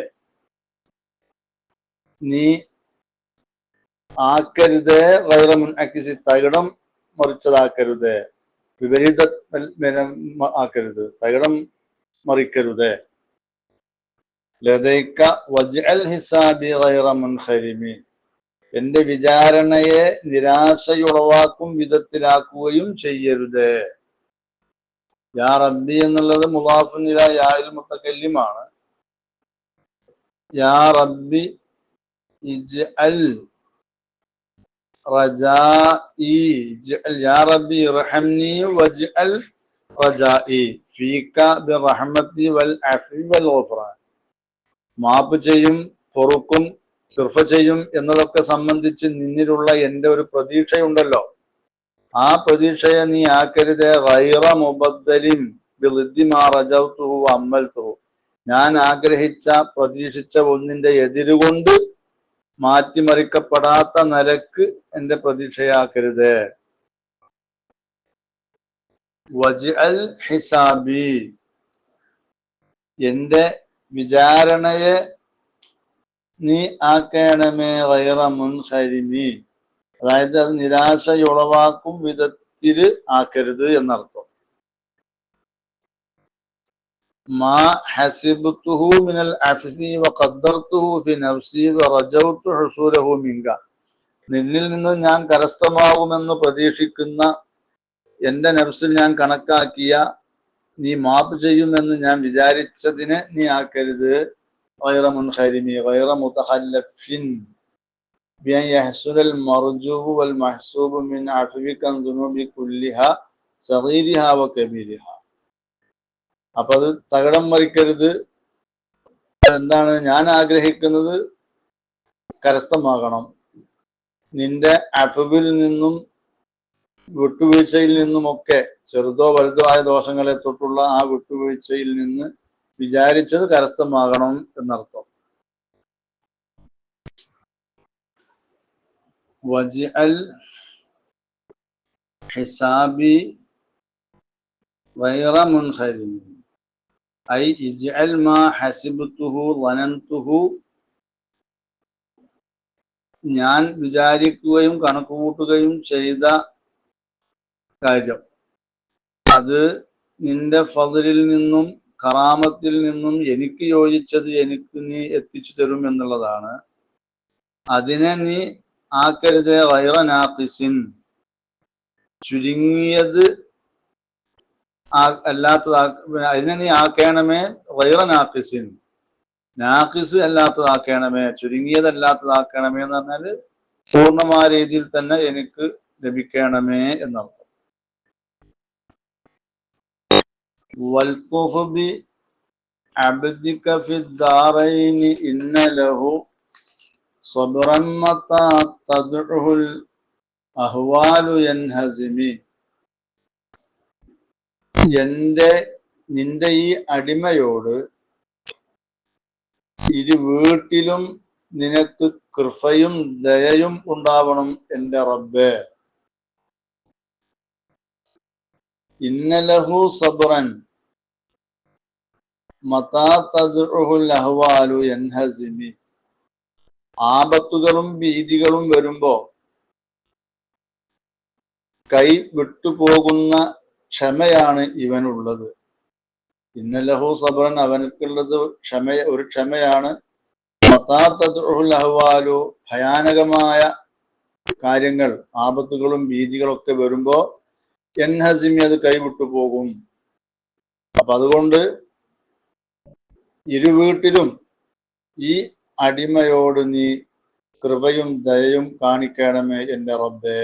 നീ ആക്കരുതേ, ഗൈറ മുൻഅകിസി, തകിടം മറിച്ചതാക്കരുതേ, വിപരീത ആക്കരുത്, തകിടം മറിക്കരുതേ. ലദൈക വജ്അൽ ഹിസാബി ഗൈറ മുൻഖരിമി, എന്റെ വിചാരണയെ നിരാശയുളവാക്കും വിധത്തിലാക്കുകയും ചെയ്യരുതേ. യാ റബ്ബി എന്നുള്ളത് മുളാഫുൻ ഇലാ യാഇൽ മുതകല്ലിമാണ്. യാ റബ്ബി ഇജ്അൽ റജാഇ, യാ റബ്ബി ഇർഹംനി വജ്അൽ റജാഇ ഫീക ബിറഹ്മതി വൽ അഫ്വി വൽ ഗുഫ്റാൻ, മാപ്പ് ചെയ്യും, പൊറുക്കും, കൃപ ചെയ്യും എന്നതൊക്കെ സംബന്ധിച്ച് നിന്നിലുള്ള എൻ്റെ ഒരു പ്രതീക്ഷയുണ്ടല്ലോ, ആ പ്രതീക്ഷയെ നീ ആക്കരുതേ ഗൈറ മുബദ്ദലിൻ ബിളിദ്ദി മാ റജൗതുഹു അമ്മൽതുഹു, ഞാൻ ആഗ്രഹിച്ച പ്രതീക്ഷിച്ച ഒന്നിന്റെ എതിരുകൊണ്ട് മാറ്റിമറിക്കപ്പെടാത്ത നിലക്ക് എൻ്റെ പ്രതീക്ഷയാക്കരുതേ. വജ്അൽ ഹിസാബി, എൻ്റെ വിചാരണയെ നീ ആക്കണമേ ഗൈറ മുൻഖരിമി, അതായത് അത് നിരാശയുളവാക്കും വിധത്തിൽ ആക്കരുത് എന്നർത്ഥം. മാ ഹസിബ്തുഹു മിനൽ അഫ്വി വഖദ്ദർതുഹു ഫി നഫ്സി വറജൗതു ഹുസൂലഹു മിൻക, നിന്നിൽ നിന്ന് ഞാൻ കരസ്ഥമാകുമെന്ന് പ്രതീക്ഷിക്കുന്ന എൻ്റെ നഫ്സിൽ ഞാൻ കണക്കാക്കിയ നീ മാപ്പ് ചെയ്യുമെന്ന് ഞാൻ വിചാരിച്ചതിനെ നീ ആക്കരുത് ഗൈറ മുൻഖരിമി ഗൈറ മുതഖല്ലഫിൻ ബിഅൻ യഹ്സുലൽ മർജൂബു വൽ മഹ്സൂബു മിൻ അഫ്വിക അൻ ദുനൂബി കുല്ലിഹാ സഗീരിഹാ വ കബീരിഹാ. അപ്പൊ അത് തകിടം മറിക്കരുത്. എന്താണ് ഞാൻ ആഗ്രഹിക്കുന്നത്? കരസ്ഥമാകണം. നിന്റെ അഫുവിൽ നിന്നും വിട്ടുവീഴ്ചയിൽ നിന്നുമൊക്കെ ചെറുതോ വലുതോ ആയ ദോഷങ്ങളെ തൊട്ടുള്ള ആ വിട്ടുവീഴ്ചയിൽ നിന്ന് വിചാരിച്ചത് കരസ്ഥമാകണം എന്നർത്ഥം. വജ്അൽ ഹിസാബി ഗൈറ മുൻഖരിൻ ഐ ഇജ്അൽ മാ ഹസിബ്തുഹു വനൻതുഹു, ഞാൻ വിചാരിക്കുകയും കണക്കുകൂട്ടുകയും ചെയ്ത കാര്യം അത് നിന്റെ ഫദ്ലിൽ നിന്നും കറാമത്തിൽ നിന്നും എനിക്ക് യോജിച്ചത് എനിക്ക് നീ എത്തിച്ചു തരും എന്നുള്ളതാണ്. അതിനെ നീ ആക്കരുത് ഗൈറ നാഖിസിൻ, ചുരുങ്ങിയത് അതിനെ നീ ആക്കണമേ ഗൈറ നാഖിസിൻ, നാഖിസ് അല്ലാത്തതാക്കണമേ, ചുരുങ്ങിയതല്ലാത്തതാക്കണമേ എന്ന് പറഞ്ഞാല് പൂർണ്ണമായ രീതിയിൽ തന്നെ എനിക്ക് ലഭിക്കണമേ എന്നർത്ഥം. വൽതുഫ് ബി അബ്ദിക ഫിദ്ദാറൈനി ഇന്ന ലഹു സബ്റൻ മതാ തദ്ഉൽ അഹ്വാലു യൻഹസിമി. നിന്റെ ഈ അടിമയോട് ഇരു വീട്ടിലും നിനക്ക് കൃപയും ദയയും ഉണ്ടാവണം എന്റെ റബ്ബേ. ഇന്നലഹു സബ്റൻ മതാ തദ്ഉൽ അഹ്വാലു യൻഹസിമി. ആപത്തുകളും ഭീതികളും വരുമ്പോ കൈ വിട്ടുപോകുന്ന ക്ഷമയാണ് ഇവനുള്ളത്. ഇന്നലഹു സബ്റൻ, അവനക്കുള്ളത് ഒരു ക്ഷമയാണ്. മതാ തദ്ഉൽ അഹ്വാലു, ഭയാനകമായ കാര്യങ്ങൾ ആപത്തുകളും ഭീതികളൊക്കെ വരുമ്പോ യൻഹസിമി, അത് കൈവിട്ടു പോകും. അപ്പൊ അതുകൊണ്ട് ഇരു വീട്ടിലും ഈ അടിമയോട് നീ കൃപയും ദയയും കാണിക്കണമേ എന്റെ റബ്ബേ.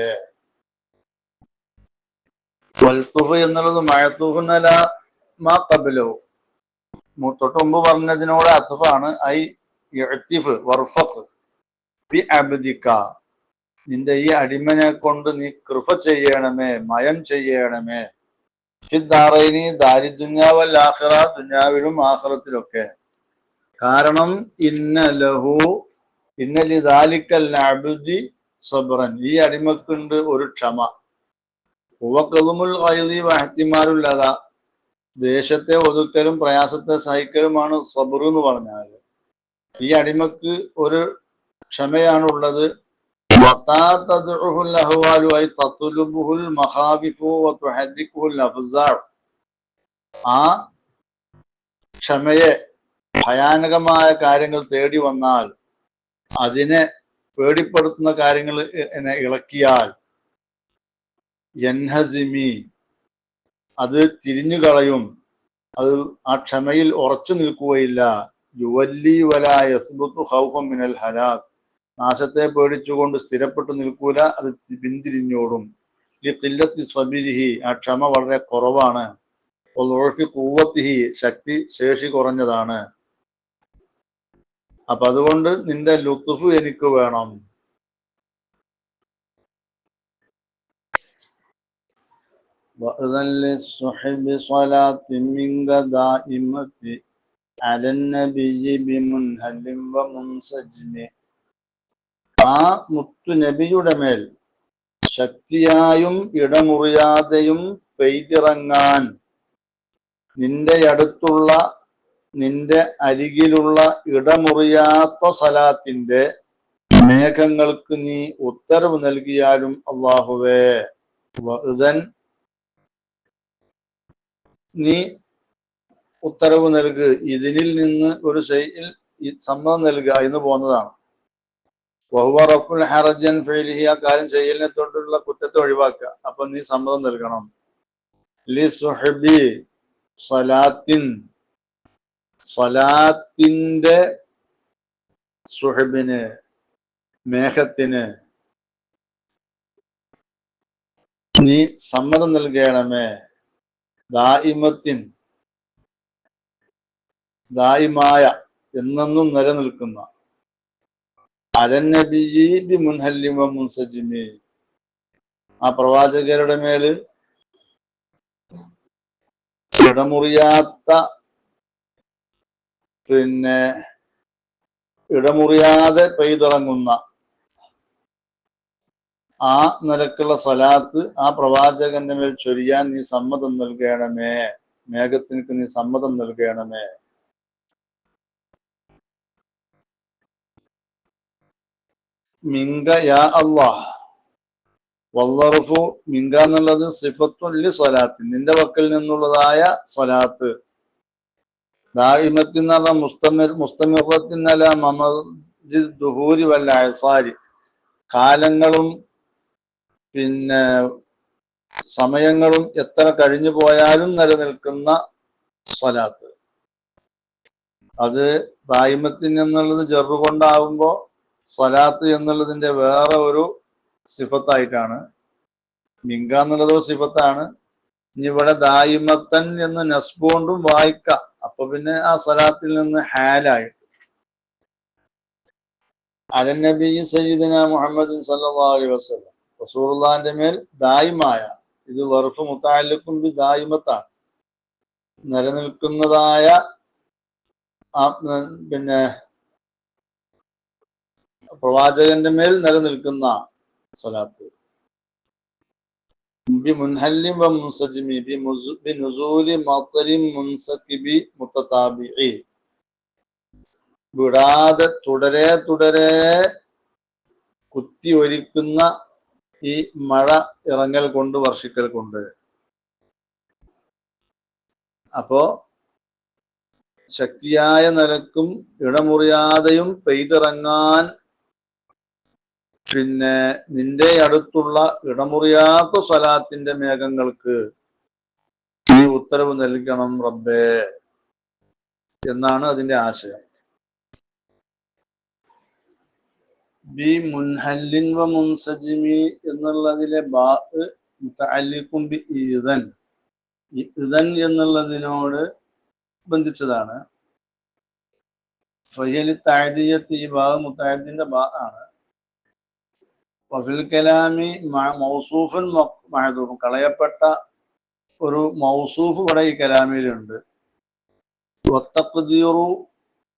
വൽതുഫ് എന്നുള്ളത് മഅതൂഫുൻ അലാ മാ ഖബ്ലഹു, തൊട്ട് മുമ്പ് പറഞ്ഞതിനോട് അത്ഫാണ്. ഐ ഇഅ്തിഫ് വർഫഖ് ബി അബ്ദിക, നിന്റെ ഈ അടിമനെ കൊണ്ട് നീ കൃപ ചെയ്യണമേ, മയം ചെയ്യണമേ. ഫിദ്ദാറൈനി, ദാരിദ്ദുനിയ വൽ ആഖിറ, ദുനിയാവിലും ആഖിറത്തിലൊക്കെ. കാരണം ഇന്ന ലിദാലിക്കൽ അബ്ദി സബ്റൻ, ഈ അടിമക്കുണ്ട് ഒരു ക്ഷമ. ഹുവ ഗൈദി വഹ്തിമാലുൽ അദാ, ദേശത്തെ ഒതുക്കലും പ്രയാസത്തെ സഹിക്കലുമാണ് സബ്ർ എന്ന് പറഞ്ഞാൽ. ഈ അടിമക്ക് ഒരു ക്ഷമയാണുള്ളത്. വതാ തദ്ഉൽ അഹ്വാലു ഐ തത്ലുബുൽ മഖാവിഫു വതുഹദ്ദിഖുൽ അഫ്സാർ, ആ ക്ഷമയെ ഭയാനകമായ കാര്യങ്ങൾ തേടി വന്നാൽ, അതിനെ പേടിപ്പെടുത്തുന്ന കാര്യങ്ങൾ ഇളക്കിയാൽ യൻഹസിമി, അത് തിരിഞ്ഞു കളയും, അത് ആ ക്ഷമയിൽ ഉറച്ചു നിൽക്കുകയില്ല. യുവല്ലി വലാ യസ്ബുതു ഖൗഫൻ മിനൽ ഹലാക്, നാശത്തെ പേടിച്ചുകൊണ്ട് സ്ഥിരപ്പെട്ടു നിൽക്കൂല, അത് പിന്തിരിഞ്ഞോടും. ലിഖില്ലത്തി സ്വബിരിഹി, ആ ക്ഷമ വളരെ കുറവാണ്. വളുഉഫി ഖുവ്വത്തിഹി, ശേഷി കുറഞ്ഞതാണ്. അപ്പൊ അതുകൊണ്ട് നിന്റെ ലുത്ഫ് എനിക്ക് വേണം. ആ മുത്തു നബിയുടെ മേൽ ശക്തിയായും ഇടമുറിയാതെയും പെയ്തിറങ്ങാൻ നിന്റെ അടുത്തുള്ള, നിന്റെ അരികിലുള്ള ഇടമുറിയാത്ത സലാത്തിന്റെ മേഘങ്ങൾക്ക് നീ ഉത്തരവ് നൽകിയാലും അല്ലാഹുവേ, വഅ്ദൻ, നീ ഉത്തരവ് നൽകുക. ഇതിനിൽ നിന്ന് ഒരു ശൈഇൽ സമ്മതം നൽകുക എന്ന് പോകുന്നതാണ്. വഹുവ റഫ്ഉൽ ഹറജൻ ഫിഅലിഹി, ആ കാര്യം ചെയ്യലിനെ തൊട്ടുള്ള കുറ്റത്തെ ഒഴിവാക്കുക. അപ്പൊ നീ സമ്മതം നൽകണം. ലി സുഹബി സലാത്തിൻ, സ്വലാത്തിന്റെ സുഹബിന്, മേഘത്തിന് നീ സമ്മതം നൽകണമേ. ദായിമത്തിൻ, ദായിമായ, എന്നെന്നും നിലനിൽക്കുന്ന. അലന്നബിയി ബി മുൻഹല്ലി വ മുൻസജിമി, ആ പ്രവാചകരുടെ മേല് ഇടമുറിയാത്ത ഇടമുറിയാതെ പെയ്തിറങ്ങുന്ന ആ നിലക്കുള്ള സ്വലാത്ത് ആ പ്രവാചകന്റെ മേൽ ചൊരിയാൻ നീ സമ്മതം നൽകണമേ, മേഘത്തിനക്ക് നീ സമ്മതം നൽകണമേ. മിങ്ക യാ അല്ലാഹ്, വല്ലറുഫു മിങ്ക എന്നുള്ളത് സിഫത്തുല്ലി സ്വലാത്ത്, നിന്റെ വക്കൽ നിന്നുള്ളതായ സ്വലാത്ത്. ദായിമത്തിൻ അല മുസ്തമിറത്തിൻ അല മമജി ദുഹൂരി വൽ അഅസാരി, കാലങ്ങളും സമയങ്ങളും എത്ര കഴിഞ്ഞു പോയാലും നിലനിൽക്കുന്ന സ്വലാത്ത്. അത് ദായിമത്തിൻ എന്നുള്ളത് ജറു കൊണ്ടാവുമ്പോ സ്വലാത്ത് എന്നുള്ളതിന്റെ വേറെ ഒരു സിഫത്തായിട്ടാണ്. മിങ്ക എന്നുള്ളത് സിഫത്താണ്. ഇനി ഇവിടെ ദായിമത്തൻ എന്ന് നസ്ബ് കൊണ്ടും വായിക്കാം. അപ്പൊ പിന്നെ ആ സ്വലാത്തിൽ നിന്ന് ഹാലായി. അലനബി സയ്യിദന മുഹമ്മദ് സല്ലല്ലാഹു അലൈഹി വസല്ലം, റസൂലുള്ളാഹിന്റെ മേൽ ദായിമായ, ഇത് വർഫ് മുതഅല്ലിഖുൻ ബി ദായിമത്താണ്, നിലനിൽക്കുന്നതായ പ്രവാചകന്റെ മേൽ നിലനിൽക്കുന്ന സ്വലാത്ത്. ബി മുൻഹല്ലി വ മുൻസജിമി ബി നുസൂലി മത്വരി മുൻസകിബി മുത്തതാബിഇ, വിടാതെ തുടരെ തുടരെ കുത്തി ഒലിക്കുന്ന ഈ മഴ ഇറങ്ങൽ കൊണ്ട്, വർഷിക്കൽ കൊണ്ട്. അപ്പോ ശക്തിയായ നിലക്കും ഇടമുറിയാതെയും പെയ്തിറങ്ങാൻ നിന്റെ അടുത്തുള്ള ഇടമുറിയാത്ത സ്വലാത്തിന്റെ മേഘങ്ങൾക്ക് നീ ഉത്തരവ് നൽകണം റബ്ബേ എന്നാണ് അതിന്റെ ആശയം. ബി മുൻഹല്ലിൻ വ മുൻസജിമി എന്നുള്ളതിലെ ബാ മുതഅല്ലിഖുൻ ബി ഇദൻ, ഇദൻ എന്നുള്ളതിനോട് ബന്ധിച്ചതാണ്. ഫയലി തഅദിയത്ത്, ഈ ബാ മുതഅദ്ദിന്റെ ബാ ആണ്. വഫിൽ കലാമി മൗസൂഫുൻ മഹ്ദൂഫ്, കളയപ്പെട്ട ഒരു മൗസൂഫ് ഇവിടെ ഈ കലാമിലുണ്ട്. വത്തഖ്ദീറു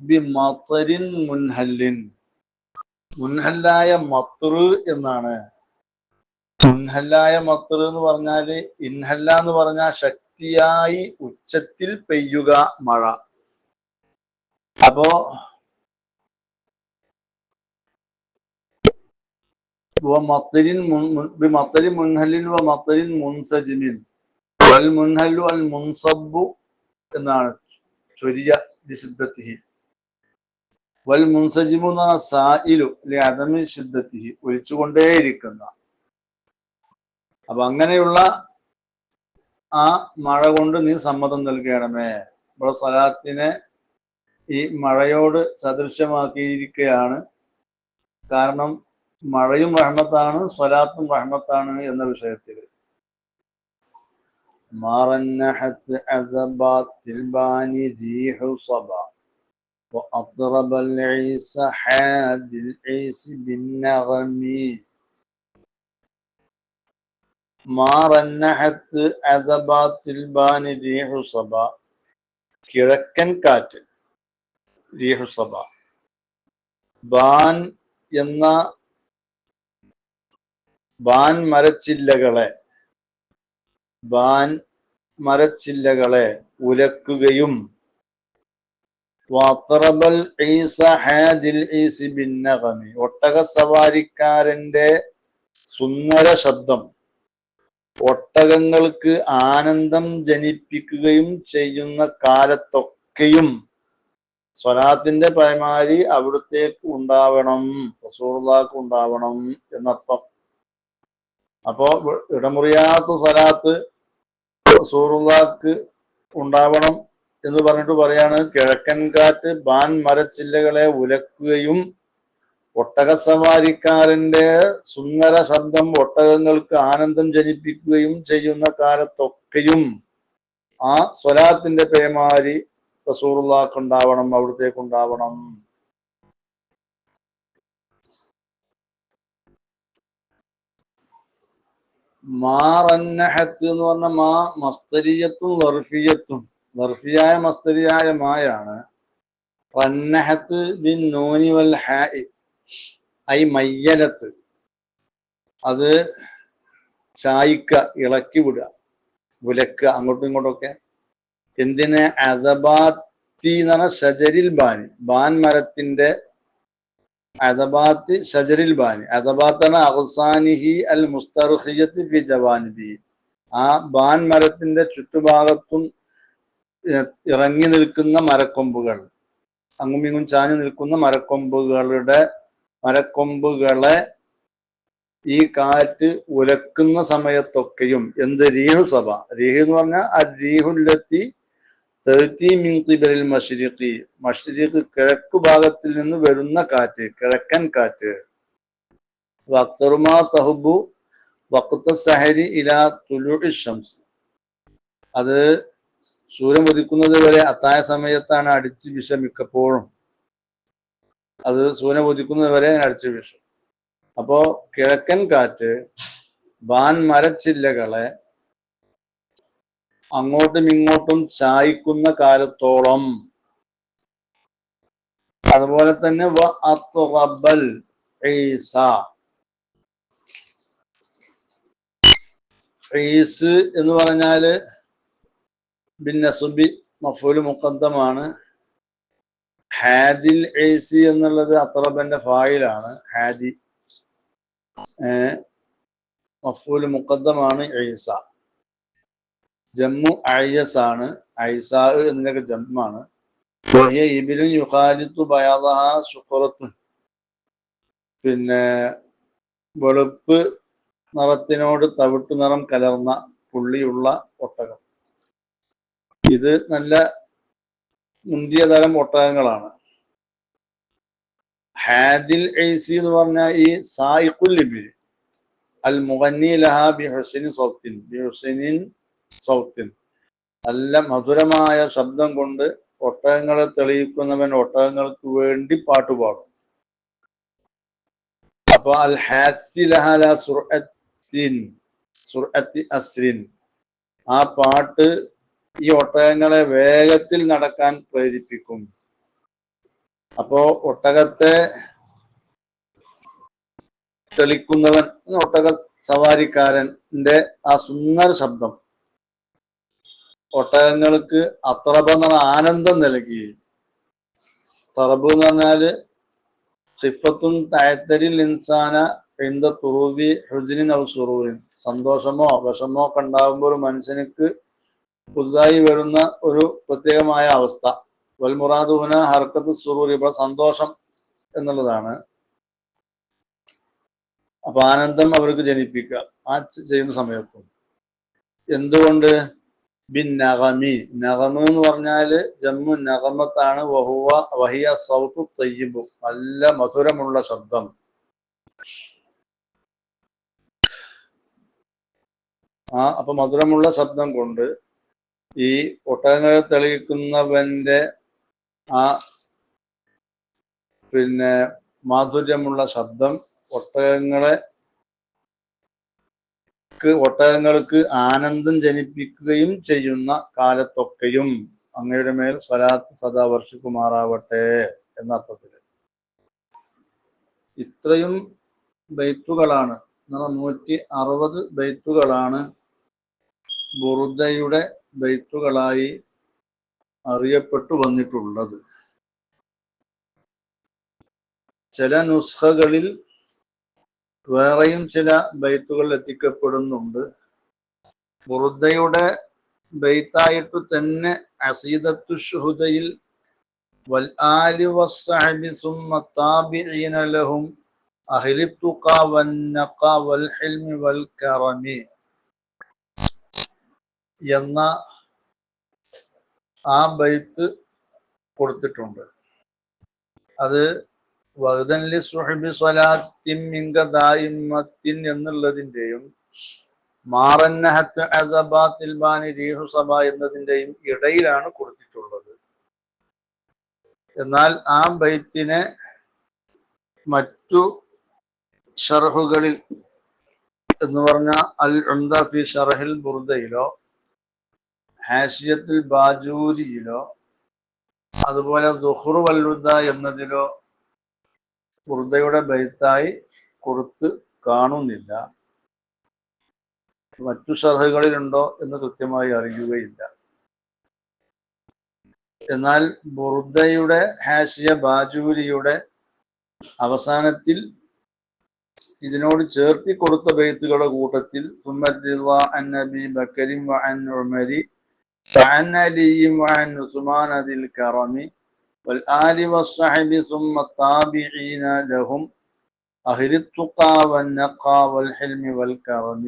ബി മത്വരിൻ മുൻഹല്ലിൻ, മുൻഹല്ലായ മത്ർ എന്നാണ്. മുൻഹല്ലായ മത്ർ എന്ന് പറഞ്ഞാല്, ഇൻഹല്ല എന്ന് പറഞ്ഞാൽ ശക്തിയായി ഉച്ചത്തിൽ പെയ്യുക മഴ. അപ്പോ മുൻഹല്ലിൻ വ മത്വരിൻ മുൻസജിമിൻ, വൽ മുൻഹല്ലു അൽ മുൻസബ്ബു എന്നാണ് ചൊരിയ ലിശിദ്ദത്തിഹി, വൽ മുൻസജിമു എന്ന് പറഞ്ഞാൽ സായിലു ലിഅദമി ശിദ്ദത്തിഹി, ഒലിച്ചുകൊണ്ടേയിരിക്കുന്ന. അപ്പൊ അങ്ങനെയുള്ള ആ മഴ കൊണ്ട് നീ സമ്മതം നൽകണമേ. ഇവിടെ സ്വലാത്തിനെ ഈ മഴയോട് സദൃശ്യമാക്കിയിരിക്കുകയാണ്. കാരണം മഴയും റഹ്മത്താണ്, സ്വലാത്തും റഹ്മത്താണ് എന്ന വിഷയത്തിൽ. മാറന്നഹത്ത് അദബാത്തിൽ ബാനി റീഹു സബാ وأطرب العيس حاد العيس بالنغم. ما رنحت عذبات البان ريح صبا, കിഴക്കൻ കാറ്റ് റീഹു സബ, ബാൻ എന്ന ബാൻ മരച്ചില്ലകളെ ഉലക്കുകയും, ഒട്ടക സവാരിക്കാരന്റെ സുന്ദര ശബ്ദം ഒട്ടകങ്ങൾക്ക് ആനന്ദം ജനിപ്പിക്കുകയും ചെയ്യുന്ന കാലത്തൊക്കെയും സ്വലാത്തിന്റെ പരമാവധി അവിടുത്തേക്ക് ഉണ്ടാവണം, റസൂലുള്ളാഹിക്ക് ഉണ്ടാവണം എന്നർത്ഥം. അപ്പോ ഇടമുറിയാത്ത സ്വലാത്ത് റസൂലുള്ളാഹിക്ക് ഉണ്ടാവണം എന്ന് പറഞ്ഞിട്ട് പറയാണ്, കിഴക്കൻ കാറ്റ് ബാൻ മരച്ചില്ലകളെ ഉലക്കുകയും ഒട്ടക സവാരിക്കാരന്റെ സുന്ദര ശബ്ദം ഒട്ടകങ്ങൾക്ക് ആനന്ദം ജനിപ്പിക്കുകയും ചെയ്യുന്ന കാലത്തൊക്കെയും ആ സ്വലാത്തിന്റെ പേമാരി റസൂലുള്ളാഹിക്ക് ഉണ്ടാവണം, അവിടത്തേക്ക് ഉണ്ടാവണം. മാ റന്നഹത്ത് എന്ന് പറഞ്ഞ മാ മസ്തരിയത്തും വർഫിയത്തും, വർഫിയായ മസ്തരിയായ മായാണ്. റന്നഹത്ത് ബിൻ നൂനി വൽ ഹാഇ ഐ മയ്യലത്ത്, അത് ചായ്ക്ക, ഇളക്കി വിടുക, ഉലക്കുക അങ്ങോട്ടും ഇങ്ങോട്ടൊക്കെ. എന്തിന്? അദബാത്തി എന്ന് പറഞ്ഞ ഷജരിൽ ബാനി, ബാൻ മരത്തിന്റെ അദബാത്തി ഷജരിൽ ബാനി. അദബാത്താണ് അഗ്സാനിഹി അൽ മുസ്തർഖിയത്തി ഫി ജവാനിബി, ആ ബാൻ മരത്തിന്റെ ചുറ്റുഭാഗത്തും ഇറങ്ങി നിൽക്കുന്ന മരക്കൊമ്പുകൾ, അങ്ങും ഇങ്ങും ചാഞ്ഞു നിൽക്കുന്ന മരക്കൊമ്പുകളെ ഈ കാറ്റ് ഉലക്കുന്ന സമയത്തൊക്കെയും എന്ത്? റീഹു സഭ. റീഹ് എന്ന് പറഞ്ഞാൽ അരീഹുല്ലത്തി തഅ്തി മിൻ ഖിബലിൽ മശ്രിഖി, മശ്രിഖ് കിഴക്കു ഭാഗത്തിൽ നിന്ന് വരുന്ന കാറ്റ്, കിഴക്കൻ കാറ്റ്. വഖ്തറുമാ തഹബു വഖ്ത സഹരി ഇലാ തുലൂഇ ശംസ്, അത് സൂര്യൻ ഉദിക്കുന്നത് വരെ അത്തായ സമയത്താണ് അടിച്ച് വീശുക. മിക്കപ്പോഴും അത് സൂര്യൻ ഉദിക്കുന്നത് വരെ അടിച്ചു വീശും. അപ്പോ കിഴക്കൻ കാറ്റ് ബാൻ മരച്ചില്ലകളെ അങ്ങോട്ടും ഇങ്ങോട്ടും ചായ്ക്കുന്ന കാലത്തോളം, അതുപോലെ തന്നെ ഈസ് എന്ന് പറഞ്ഞാല് ബിന്നസുബി മഫൂല് മുഖദ്ദമാണ്. ഹാദിൽ ഈസി എന്നുള്ളത് അത്രബന്റെ ഫായിലാണ്. ഹാദി മഫൂല് മുഖദ്ദമാണ്. ഈസ ജമ്മു അയ്യസ് ആണ്. ഐസാ എന്നൊക്കെ ജമ്മാണ്. ഇബിലും യുഖാലിത്തു ബയാദഹ ശുഖറത്തുൻ, പിന്നെ വെളുപ്പ് നിറത്തിനോട് തവിട്ടു നിറം കലർന്ന പുള്ളിയുള്ള ഒട്ടകം. ഇത് നല്ല മുന്തിയ തരം ഒട്ടകങ്ങളാണ്. ഹാദിൽ ഐസി എന്ന് പറഞ്ഞാൽ ഈ സായിഖുൽ ഇബിൽ അൽ മുഗന്നി ലഹാ ബി ഹുസൈനി സൗത്തിൻ, നല്ല മധുരമായ ശബ്ദം കൊണ്ട് ഒട്ടകങ്ങളെ തെളിയിക്കുന്നവൻ ഒട്ടകങ്ങൾക്ക് വേണ്ടി പാട്ടുപാടും. അപ്പൊ അൽ ഹാസി ലഹാ ലാ സുർഅത്തി അസ്രിൻ, ആ പാട്ട് ഈ ഒട്ടകങ്ങളെ വേഗത്തിൽ നടക്കാൻ പ്രേരിപ്പിക്കും. അപ്പോ ഒട്ടകത്തെ തെളിക്കുന്നവൻ, ഒട്ടക സവാരിക്കാരന്റെ ആ സുന്ദര ശബ്ദം ഒട്ടകങ്ങൾക്ക് അത്രബ് എന്ന ആനന്ദം നൽകി. തറബ് എന്ന് പറഞ്ഞാല് സിഫത്തുൻ തഅത്തരിൽ ഇൻസാന ഇന്ദ തുറൂബി ഹുസ്നിൻ ഔ സുറൂറിൻ, സന്തോഷമോ വിഷമോ ഒക്കെ ഉണ്ടാകുമ്പോൾ ഒരു മനുഷ്യനിക്ക് പുതുതായി വരുന്ന ഒരു പ്രത്യേകമായ അവസ്ഥ. വൽ മുറാദു ഹുന ഹർക്കത്ത് സുറൂർ, ഇവിടെ സന്തോഷം എന്നുള്ളതാണ്. അപ്പൊ ആനന്ദം അവർക്ക് ജനിപ്പിക്കുക ആ ചെയ്യുന്ന സമയത്തും. എന്തുകൊണ്ട്? ബിൻ നഗമി, നഗമ് എന്ന് പറഞ്ഞാല് ജമ്മു നഗമത്താണ്. വഹിയ സൗത്തു തയ്യിബു, നല്ല മധുരമുള്ള ശബ്ദം. അപ്പൊ മധുരമുള്ള ശബ്ദം കൊണ്ട് ഈ ഒട്ടകങ്ങളെ തെളിയിക്കുന്നവന്റെ ആ പിന്നെ മാധുര്യമുള്ള ശബ്ദം ഒട്ടകങ്ങൾക്ക് ആനന്ദം ജനിപ്പിക്കുകയും ചെയ്യുന്ന കാലത്തൊക്കെയും അങ്ങയുടെ മേൽ സ്വലാത്ത് സദാ വർഷിക്കുമാറാവട്ടെ എന്നർത്ഥത്തില്. ഇത്രയും ബൈത്തുകളാണ്, 160 ബൈത്തുകളാണ് ബുറുദയുടെ ബൈത്തുകളായി അറിയപ്പെട്ടു വന്നിട്ടുള്ളത്. ചില നുസ്ഖകളിൽ വേറെയും ചില ബൈത്തുകൾ എത്തിക്കപ്പെടുന്നുണ്ട്. ബുറുദയുടെ ബൈത്തായിട്ട് തന്നെ അസീദത്തു ശുഹദയിൽ വൽ ആലി വസ്സഹബി സുമ്മ താബിഈന ലഹും അഹ്ലി തുഖാ വൻ നഖാ വൽ ഹിൽമി വൽ കറമി എന്ന ആ ബൈത്ത് കൊടുത്തിട്ടുണ്ട്. അത് വഅദൻലി സുഹബി സ്വലാത്തിൻ മിൻക ദായിമത്തിൻ എന്നുള്ളതിന്റെയും മാറന്നഹത്ത് അസബാത്തിൽ ബാനി റീഹു സബ എന്നതിന്റെയും ഇടയിലാണ് കൊടുത്തിട്ടുള്ളത്. എന്നാൽ ആ ബൈത്തിനെ മറ്റു ഷർഹുകളിൽ എന്ന് പറഞ്ഞ അൽ ഉംദ ഫി ഷറഹിൽ ബുർദയിലോ ഹാഷിയത്തുൽ ബാജൂരിയിലോ അതുപോലെ ദുഹ്റു വല്ലുദ എന്നതിലോ ബുർദയുടെ ബൈത്തായി കൊടുത്ത് കാണുന്നില്ല. മറ്റു ഷർഹുകളിലുണ്ടോ എന്ന് കൃത്യമായി അറിയുകയില്ല. എന്നാൽ ബുർദയുടെ ഹാഷിയ ബാജൂരിയുടെ അവസാനത്തിൽ ഇതിനോട് ചേർത്തി കൊടുത്ത ബൈത്തുകളുടെ കൂട്ടത്തിൽ അൻ നബി ബക്കരി വഅൻ ഉമരി വഅൻ അലി വഅൻ ഉസ്മാൻ ദിൽ കറമി വൽ ആലി വസ്സഹബി ثم التابعين لهم أهل التقى والنقى والحلم والكرم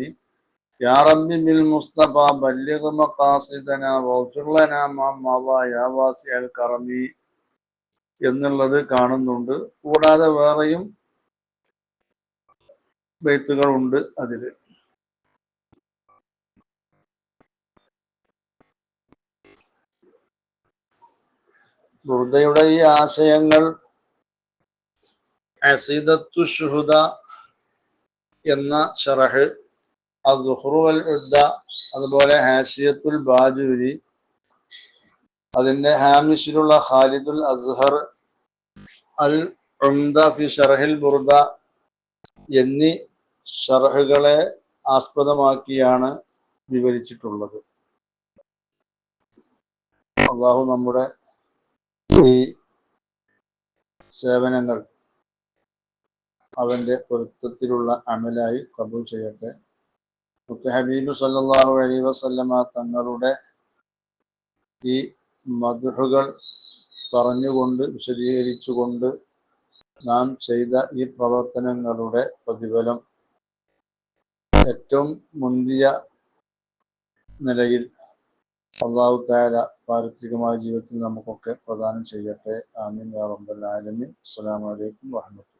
يا رب بالمصطفى بلغ مقاصدنا واغفر لنا ما مضى يا واسع الكرم എന്നുള്ളത് കാണുന്നുണ്ട്. കൂടാതെ വേറെയും ബൈത്തുകളുണ്ട് അതിൽ. ബുർദയുടെ ഈ ആശയങ്ങൾ അസീദത്തു ശുഹദ എന്ന ഷറഹ്, അദ്ദുഹ്റു വൽ ഉദ്ദ, അതുപോലെ ഹാഷിയത്തുൽ ബാജൂരി, അതിന്റെ ഹാമിഷിലുള്ള ഖാലിദുൽ അസ്ഹർ, അൽ ഉംദ ഫി ഷറഹിൽ ബുർദ എന്നീ ഷറഹുകളെ ആസ്പദമാക്കിയാണ് വിവരിച്ചിട്ടുള്ളത്. അള്ളാഹു നമ്മുടെ ഈ സേവനങ്ങൾ അവന്റെ പൊരുത്തത്തിലുള്ള അമലായി ഖബൂൽ ചെയ്യട്ടെ. ഹബീബ് സല്ലല്ലാഹു അലൈഹി വസല്ലമ തങ്ങളുടെ ഈ മദ്ഹുകൾ പറഞ്ഞുകൊണ്ട് വിശദീകരിച്ചുകൊണ്ട് നാം ചെയ്ത ഈ പ്രവർത്തനങ്ങളുടെ പ്രതിഫലം ഏറ്റവും മുന്തിയ നിലയിൽ അല്ലാഹു തആല പാരിത്രികമായ ജീവിതത്തിൽ നമുക്കൊക്കെ പ്രദാനം ചെയ്യട്ടെ. ആമീൻ യാ റബ്ബൽ ആലമീൻ. അസ്സലാമു അലൈക്കും വറഹ്മത്തുള്ളാഹി.